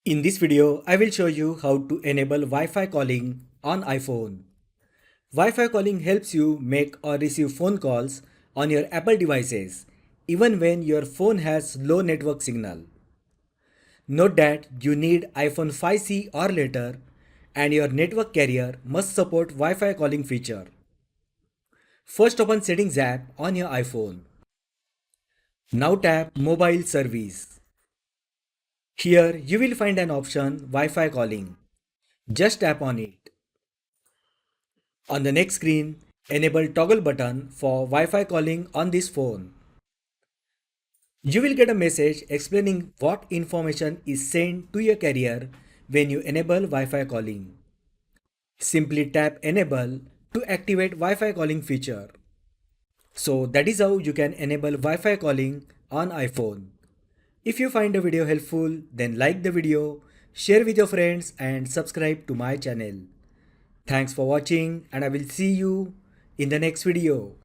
In this video, I will show you how to enable Wi-Fi calling on iPhone. Wi-Fi calling helps you make or receive phone calls on your Apple devices, even when your phone has low network signal. Note that you need iPhone 5C or later, and your network carrier must support Wi-Fi calling feature. First open Settings app on your iPhone. Now tap Mobile Service. Here you will find an option Wi-Fi calling. Just tap on it. On the next screen, enable toggle button for Wi-Fi calling on this phone. You will get a message explaining what information is sent to your carrier when you enable Wi-Fi calling. Simply tap enable to activate Wi-Fi calling feature. So that is how you can enable Wi-Fi calling on iPhone. If you find the video helpful, then like the video, share with your friends and subscribe to my channel. Thanks for watching and I will see you in the next video.